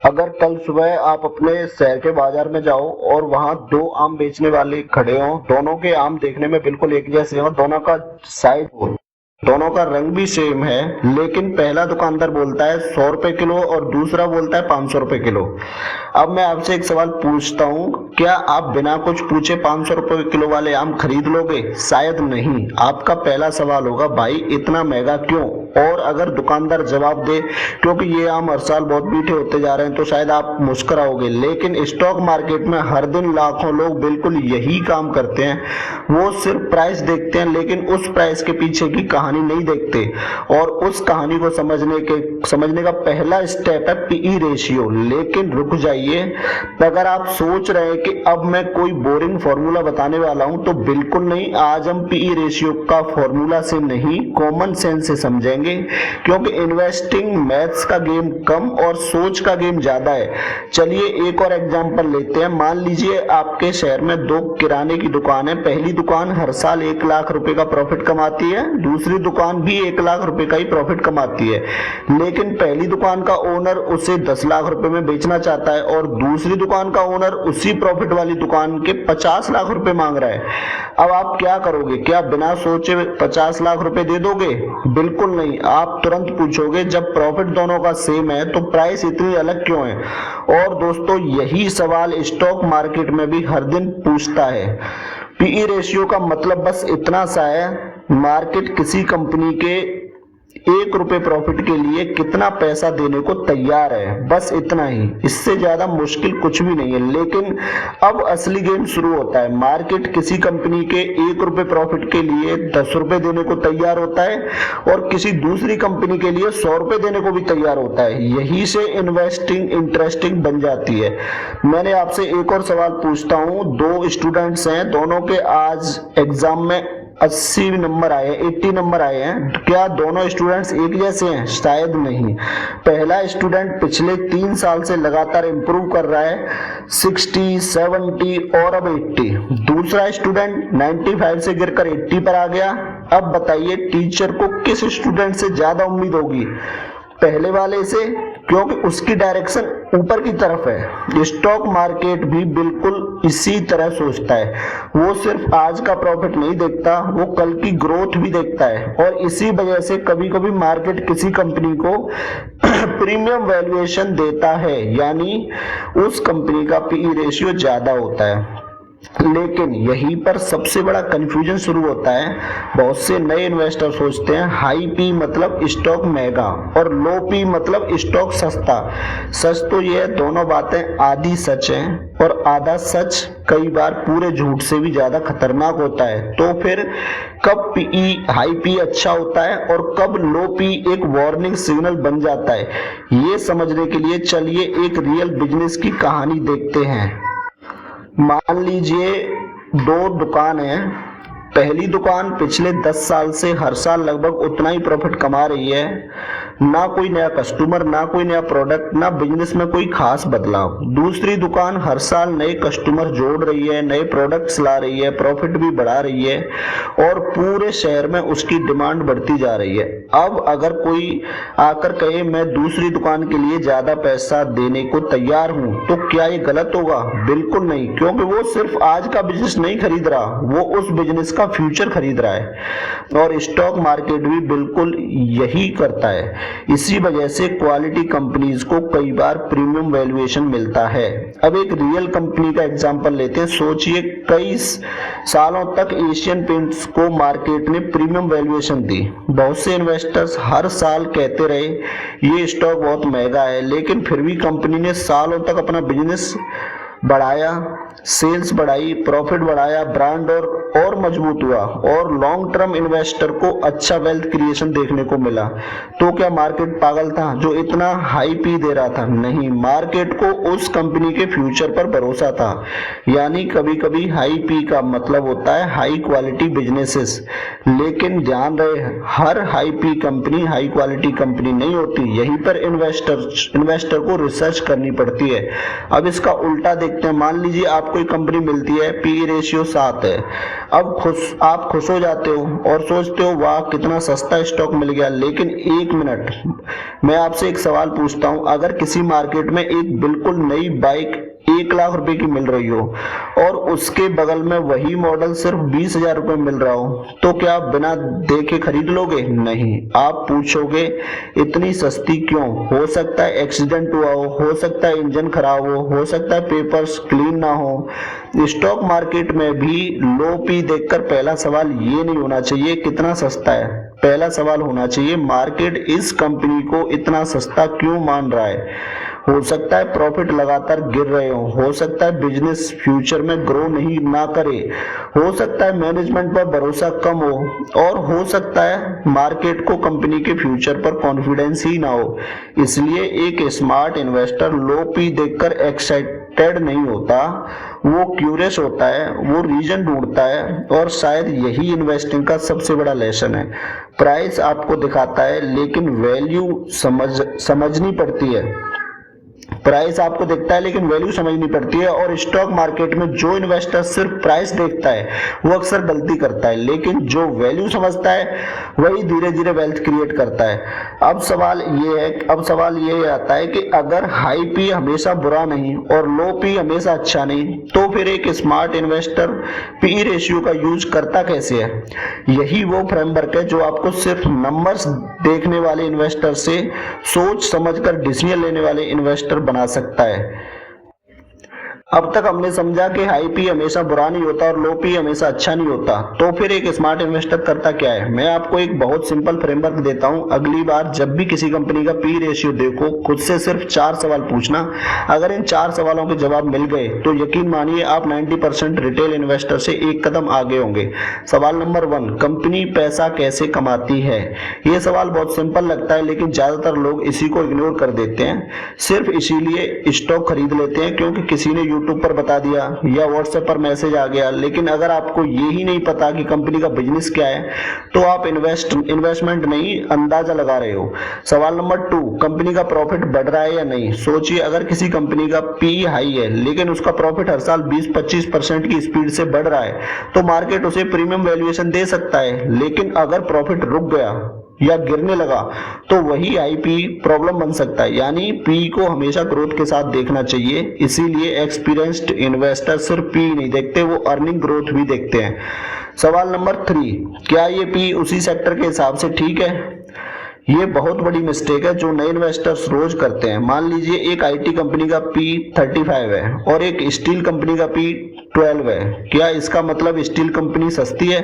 अगर कल सुबह आप अपने शहर के बाजार में जाओ और वहां दो आम बेचने वाले खड़े हों, दोनों के आम देखने में बिल्कुल एक जैसे हो, दोनों का साइज हो, दोनों का रंग भी सेम है, लेकिन पहला दुकानदार बोलता है 100 रुपए किलो और दूसरा बोलता है 500 रुपए किलो। अब मैं आपसे एक सवाल पूछता हूँ, क्या आप बिना कुछ पूछे 500 रुपए किलो वाले आम खरीद लोगे? शायद नहीं। आपका पहला सवाल होगा, भाई इतना महंगा क्यों? और अगर दुकानदार जवाब दे क्योंकि ये आम हर साल बहुत मीठे होते जा रहे हैं, तो शायद आप मुस्कुराओगे। लेकिन स्टॉक मार्केट में हर दिन लाखों लोग बिल्कुल यही काम करते हैं। वो सिर्फ प्राइस देखते हैं, लेकिन उस प्राइस के पीछे की कहानी नहीं देखते। और उस कहानी को समझने का पहला स्टेप है पीई रेशियो। लेकिन रुक जाइए, अगर आप सोच रहे हैं कि अब मैं कोई बोरिंग फॉर्मूला बताने वाला हूं, तो बिल्कुल नहीं। आज हम पीई रेशियो का फॉर्मूला से नहीं, कॉमन सेंस से समझेंगे, क्योंकि इन्वेस्टिंग मैथ्स का गेम कम और सोच का गेम ज्यादा है। चलिए एक और एग्जांपल लेते हैं। मान लीजिए आपके शहर में दो किराने की दुकान है। पहली दुकान हर साल 1 लाख रुपए का प्रॉफिट कमाती है, दूसरी दुकान भी 1 लाख रुपए का ही प्रॉफिट कमाती है। लेकिन पहली दुकान का ओनर उसे 10 लाख रुपए में बेचना चाहता है और दूसरी दुकान का ओनर उसी प्रॉफिट वाली दुकान के 50 लाख रुपए मांग रहा है। अब आप क्या करोगे? क्या बिना सोचे 50 लाख रुपए दे दोगे? बिल्कुल नहीं। आप तुरंत पूछोगे, जब प्रॉफिट दोनों का सेम है तो प्राइस इतनी अलग क्यों है? और दोस्तों, यही सवाल स्टॉक मार्केट में भी हर दिन पूछता है। पीई रेशियो का मतलब बस इतना सा है, मार्केट किसी कंपनी के 1 रुपए प्रॉफिट के लिए कितना पैसा देने को तैयार है, बस इतना ही। इससे ज्यादा मुश्किल कुछ भी नहीं है। लेकिन अब असली गेम शुरू होता है। मार्केट किसी कंपनी के 1 रुपए प्रॉफिट के लिए 10 रुपए देने को तैयार होता है और किसी दूसरी कंपनी के लिए 100 रुपए देने को भी तैयार होता है। यही से इन्वेस्टिंग इंटरेस्टिंग बन जाती है। मैंने आपसे एक और सवाल पूछता हूँ। दो स्टूडेंट्स हैं, दोनों के आज एग्जाम में 80 नंबर आए, 80 नंबर आए हैं। क्या दोनों स्टूडेंट्स एक जैसे हैं? शायद नहीं। पहला स्टूडेंट पिछले 3 साल से लगातार इंप्रूव कर रहा है, 60, 70 और अब 80। दूसरा स्टूडेंट 95 से गिरकर 80 पर आ गया। अब बताइए, टीचर को किस स्टूडेंट से ज्यादा उम्मीद होगी? पहले वाले से, क्योंकि उसकी डायरेक्शन ऊपर की तरफ है। स्टॉक मार्केट भी बिल्कुल इसी तरह सोचता है। वो सिर्फ आज का प्रॉफिट नहीं देखता, वो कल की ग्रोथ भी देखता है। और इसी वजह से कभी कभी मार्केट किसी कंपनी को प्रीमियम वैल्यूएशन देता है, यानी उस कंपनी का पीई रेशियो ज्यादा होता है। लेकिन यहीं पर सबसे बड़ा कंफ्यूजन शुरू होता है। बहुत से नए इन्वेस्टर सोचते हैं हाई पी मतलब स्टॉक महंगा और लो पी मतलब स्टॉक सस्ता। सच तो ये दोनों बातें आधी सच हैं और आधा सच कई बार पूरे झूठ से भी ज्यादा खतरनाक होता है। तो फिर कब पीई हाई पी अच्छा होता है और कब लो पी एक वार्निंग सिग्नल बन जाता है, ये समझने के लिए चलिए एक रियल बिजनेस की कहानी देखते हैं। मान लीजिए दो दुकान है। पहली दुकान पिछले 10 साल से हर साल लगभग उतना ही प्रॉफिट कमा रही है। ना कोई नया कस्टमर, ना कोई नया प्रोडक्ट, ना बिजनेस में कोई खास बदलाव। दूसरी दुकान हर साल नए कस्टमर जोड़ रही है, नए प्रोडक्ट्स ला रही है, प्रॉफिट भी बढ़ा रही है और पूरे शहर में उसकी डिमांड बढ़ती जा रही है। अब अगर कोई आकर कहे मैं दूसरी दुकान के लिए ज्यादा पैसा देने को तैयार हूं, तो क्या ये गलत होगा? बिल्कुल नहीं, क्योंकि वो सिर्फ आज का बिजनेस नहीं खरीद रहा, वो उस बिजनेस का फ्यूचर खरीद रहा है। और स्टॉक मार्केट भी बिल्कुल यही करता है। इसी वजह से क्वालिटी कंपनीज को कई बार प्रीमियम वैल्यूएशन मिलता है। अब एक रियल कंपनी का एग्जांपल लेते हैं। सोचिए, कई सालों तक एशियन पेंट्स को मार्केट ने प्रीमियम वैल्यूएशन दी। बहुत से इन्वेस्टर्स हर साल कहते रहे ये स्टॉक बहुत महंगा है, लेकिन फिर भी कंपनी ने सालों तक अपना बिजनेस बढ़ाया, सेल्स बढ़ाई, प्रॉफिट बढ़ाया, ब्रांड और मजबूत हुआ और लॉन्ग टर्म इन्वेस्टर को अच्छा वेल्थ क्रिएशन देखने को मिला। तो क्या मार्केट पागल था जो इतना हाई पी दे रहा था? नहीं, मार्केट को उस कंपनी के फ्यूचर पर भरोसा था। यानी कभी कभी हाई पी का मतलब होता है हाई क्वालिटी बिजनेसेस। लेकिन ध्यान रहे, हर high P company high quality company नहीं होती। यहीं पर इन्वेस्टर को रिसर्च करनी पड़ती है। अब इसका उल्टा देखिए, देखते हैं। मान लीजिए आपको एक कंपनी मिलती है, पी रेशियो 7 है। अब आप खुश हो जाते हो और सोचते हो वाह कितना सस्ता स्टॉक मिल गया। लेकिन एक मिनट, मैं आपसे एक सवाल पूछता हूं, अगर किसी मार्केट में एक बिल्कुल नई बाइक 1 लाख रुपए की मिल रही हो और उसके बगल में वही मॉडल सिर्फ 20,000 रुपए मिल रहा हो, तो क्या आप बिना देखे खरीद लोगे? नहीं, आप पूछोगे इतनी सस्ती क्यों? हो सकता है एक्सीडेंट हुआ हो सकता है इंजन खराब हो सकता है पेपर्स क्लीन ना हो। स्टॉक मार्केट में भी लो पी देखकर पहला सवाल ये नहीं होना चाहिए कितना सस्ता है, पहला सवाल होना चाहिए मार्केट इस कंपनी को इतना सस्ता क्यों मान रहा है। हो सकता है प्रॉफिट लगातार गिर रहे हो सकता है बिजनेस फ्यूचर में ग्रो नहीं ना करे, हो सकता है मैनेजमेंट पर भरोसा कम हो और हो सकता है मार्केट को कंपनी के फ्यूचर पर कॉन्फिडेंस ही ना हो। इसलिए एक स्मार्ट इन्वेस्टर लो पी देखकर एक्साइटेड नहीं होता, वो क्यूरियस होता है, वो रीजन ढूंढता है। और शायद यही इन्वेस्टिंग का सबसे बड़ा लेसन है। प्राइस आपको दिखाता है लेकिन वैल्यू समझनी पड़ती है। प्राइस आपको दिखता है लेकिन वैल्यू समझनी पड़ती है। और स्टॉक मार्केट में जो इन्वेस्टर सिर्फ प्राइस देखता है वो अक्सर गलती करता है, लेकिन जो वैल्यू समझता है वही धीरे धीरे वेल्थ क्रिएट करता है। अब सवाल ये आता है कि अगर हाई पी हमेशा बुरा नहीं और लो पी हमेशा अच्छा नहीं, तो फिर एक स्मार्ट इन्वेस्टर पी रेशियो का यूज करता कैसे है? यही वो फ्रेमवर्क है जो आपको सिर्फ नंबर्स देखने वाले इन्वेस्टर से सोच समझकर डिसीजन लेने वाले इन्वेस्टर बना सकता है। अब तक हमने समझा कि हाई पी हमेशा बुरा नहीं होता और लो पी हमेशा अच्छा नहीं होता, तो फिर एक स्मार्ट इन्वेस्टर करता क्या है? मैं आपको एक बहुत सिंपल फ्रेमवर्क देता हूं। अगली बार जब भी किसी कंपनी का पी रेशियो देखो, खुद से सिर्फ 4 सवाल पूछना। अगर इन 4 सवालों के जवाब मिल गए तो यकीन मानिए आप 90% रिटेल इन्वेस्टर से एक कदम आगे होंगे। सवाल नंबर 1, कंपनी पैसा कैसे कमाती है? ये सवाल बहुत सिंपल लगता है लेकिन ज्यादातर लोग इसी को इग्नोर कर देते हैं। सिर्फ इसीलिए स्टॉक खरीद लेते हैं क्योंकि किसी ने यूट्यूब पर बता दिया या व्हाट्सएप पर मैसेज आ गया। लेकिन अगर आपको ये ही नहीं पता कि कंपनी का बिजनेस क्या है, तो आप इन्वेस्टमेंट नहीं अंदाजा लगा रहे हो। सवाल नंबर 2, कंपनी का प्रॉफिट बढ़ रहा है या नहीं? सोचिए अगर किसी कंपनी का पी हाई है लेकिन उसका प्रॉफिट हर साल 20-25% की स्पीड से बढ़ रहा है, तो मार्केट उसे प्रीमियम वैल्यूएशन दे सकता है। लेकिन अगर प्रॉफिट रुक गया या गिरने लगा तो वही आईपी प्रॉब्लम बन सकता है। यानी पी को हमेशा ग्रोथ के साथ देखना चाहिए। इसीलिए एक्सपीरियंस्ड इन्वेस्टर सिर्फ पी नहीं देखते, वो अर्निंग ग्रोथ भी देखते हैं। सवाल नंबर 3, क्या ये पी उसी सेक्टर के हिसाब से ठीक है? ये बहुत बड़ी मिस्टेक है जो नए इन्वेस्टर्स रोज करते हैं। मान लीजिए एक आईटी कंपनी का पी 35 है और एक स्टील कंपनी का पी 12 है। क्या इसका मतलब स्टील कंपनी सस्ती है?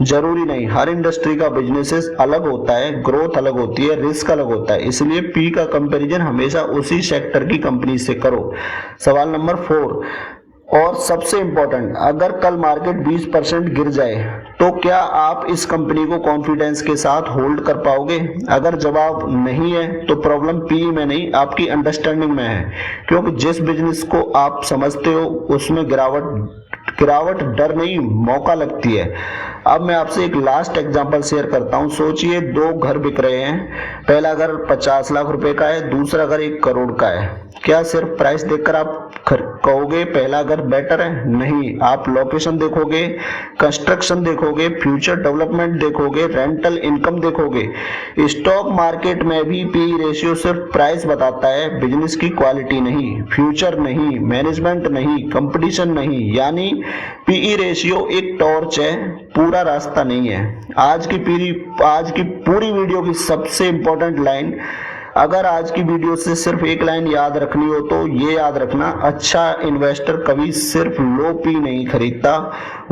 जरूरी नहीं। हर इंडस्ट्री का बिजनेस अलग होता है, ग्रोथ अलग होती है, रिस्क अलग होता है। इसलिए पी का कंपैरिजन हमेशा उसी सेक्टर की कंपनी से करो। सवाल नंबर 4 और सबसे इंपॉर्टेंट, अगर कल मार्केट 20% गिर जाए तो क्या आप इस कंपनी को कॉन्फिडेंस के साथ होल्ड कर पाओगे? अगर जवाब नहीं है तो प्रॉब्लम पी में नहीं आपकी अंडरस्टैंडिंग में है, क्योंकि जिस बिजनेस को आप समझते हो उसमें गिरावट डर नहीं मौका लगती है। अब मैं आपसे एक लास्ट एग्जांपल शेयर करता हूं। सोचिए 2 घर बिक रहे हैं, पहला घर 50 लाख रुपए का है, दूसरा घर 1 करोड़ का है। क्या सिर्फ प्राइस देखकर आप कहोगे पहला घर बेटर है? नहीं, आप लोकेशन देखोगे, कंस्ट्रक्शन देखोगे, फ्यूचर डेवलपमेंट देखोगे, रेंटल इनकम देखोगे। स्टॉक मार्केट में भी पी रेशियो सिर्फ प्राइस बताता है, बिजनेस की क्वालिटी नहीं, फ्यूचर नहीं, मैनेजमेंट नहीं, कंपटीशन नहीं। यानी पीई रेशियो एक टॉर्च है, पूरा रास्ता नहीं है। आज की पूरी वीडियो की सबसे इंपॉर्टेंट लाइन, अगर आज की वीडियो से सिर्फ एक लाइन याद रखनी हो तो ये याद रखना, अच्छा इन्वेस्टर कभी सिर्फ लो पी नहीं खरीदता,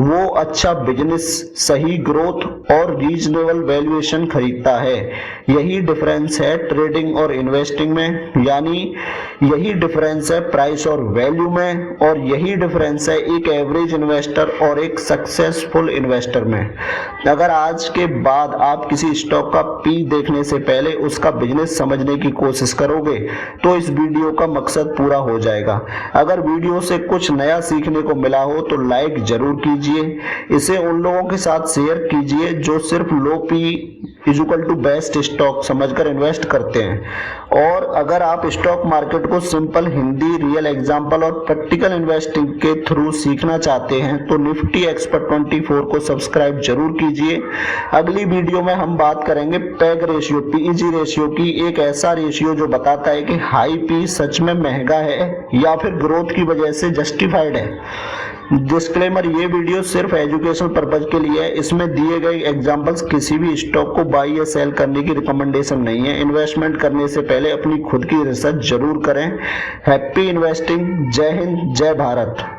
वो अच्छा बिजनेस, सही ग्रोथ और रीजनेबल वैल्यूएशन खरीदता है। यही डिफरेंस है ट्रेडिंग और इन्वेस्टिंग में, यानी यही डिफरेंस है प्राइस और वैल्यू में, और यही डिफरेंस है एक एवरेज इन्वेस्टर और एक सक्सेसफुल इन्वेस्टर में। अगर आज के बाद आप किसी स्टॉक का पी देखने से पहले उसका बिजनेस समझने की कोशिश करोगे तो इस वीडियो का मकसद पूरा हो जाएगा। अगर वीडियो से कुछ नया सीखने को मिला हो तो लाइक जरूर कीजिए, इसे उन लोगों के साथ शेयर कीजिए जो सिर्फ low P is equal to best stock समझकर इन्वेस्ट करते हैं। और अगर आप स्टॉक मार्केट को सिंपल हिंदी, रियल एग्जांपल और प्रैक्टिकल इन्वेस्टिंग के थ्रू सीखना चाहते हैं तो निफ्टी एक्सपर्ट 24 को सब्सक्राइब जरूर कीजिए। अगली वीडियो में हम बात करेंगे पैग रेशियो, पीईजी रेशियो की, एक ऐसा रेशियो जो बताता है कि हाई पी सच में महंगा है या फिर ग्रोथ की वजह से जस्टिफाइड है। डिस्क्लेमर, ये वीडियो सिर्फ एजुकेशनल पर्पज के लिए है। इसमें दिए गए एग्जांपल्स किसी भी स्टॉक को बाई या सेल करने की रिकमेंडेशन नहीं है। इन्वेस्टमेंट करने से पहले अपनी खुद की रिसर्च जरूर करें। Happy investing. जय हिंद, जय भारत।